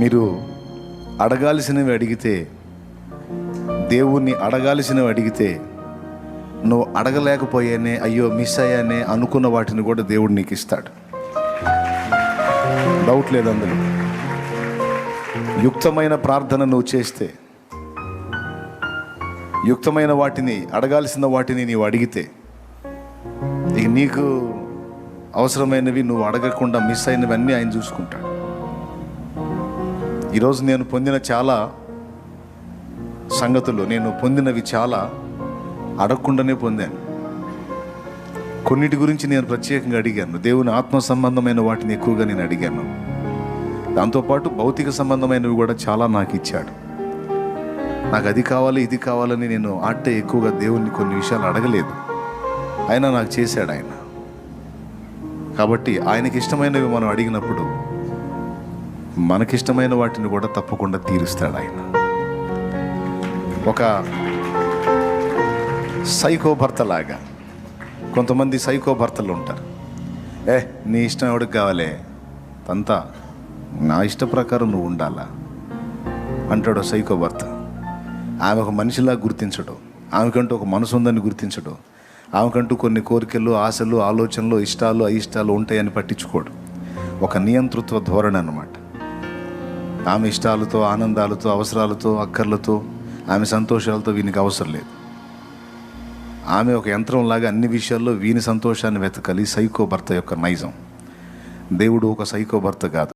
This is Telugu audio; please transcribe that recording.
మీరు అడగాల్సినవి అడిగితే, దేవుణ్ణి అడగాల్సినవి అడిగితే, నువ్వు అడగలేకపోయానే, అయ్యో మిస్ అయ్యానే అనుకున్న వాటిని కూడా దేవుడు నీకు ఇస్తాడు. డౌట్ లేదు అందులో. యుక్తమైన ప్రార్థన నువ్వు చేస్తే, యుక్తమైన వాటిని, అడగాల్సిన వాటిని నీవు అడిగితే, ఇక నీకు అవసరమైనవి నువ్వు అడగకుండా మిస్ అయినవన్నీ ఆయన చూసుకుంటాడు. ఈరోజు నేను పొందిన చాలా సంగతులు, నేను పొందినవి చాలా అడగకుండానే పొందాను. కొన్నిటి గురించి నేను ప్రత్యేకంగా అడిగాను. దేవుని ఆత్మ సంబంధమైన వాటిని ఎక్కువగా నేను అడిగాను. దాంతోపాటు భౌతిక సంబంధమైనవి కూడా చాలా నాకు ఇచ్చాడు. నాకు అది కావాలి, ఇది కావాలని నేను ఎక్కువగా దేవుణ్ణి కొన్ని విషయాలు అడగలేదు. అయినా నాకు చేశాడు ఆయన. కాబట్టి ఆయనకి ఇష్టమైనవి మనం అడిగినప్పుడు మనకిష్టమైన వాటిని కూడా తప్పకుండా తీరుస్తాడు ఆయన. ఒక సైకో భర్త లాగా కొంతమంది సైకో భర్తలు ఉంటారు. నీ ఇష్టం ఎవడికి కావాలి, అంతా నా ఇష్ట ప్రకారం నువ్వు ఉండాలా అంటాడు సైకో భర్త. ఆమె ఒక మనిషిలా గుర్తించడు, ఆమెకంటూ ఒక మనసు ఉందని గుర్తించడు, ఆమెకంటూ కొన్ని కోరికలు, ఆశలు, ఆలోచనలు, ఇష్టాలు, అయిష్టాలు ఉంటాయని పట్టించుకోడు. ఒక నియంతృత్వ ధోరణి అన్నమాట. ఆమె ఇష్టాలతో, ఆనందాలతో, అవసరాలతో, అక్కర్లతో, ఆమె సంతోషాలతో వీనికి అవసరం లేదు. ఆమె ఒక యంత్రంలాగా అన్ని విషయాల్లో వీని సంతోషాన్ని వెతకాలి. సైకో భర్త యొక్క నైజం. దేవుడు ఒక సైకో భర్త కాదు.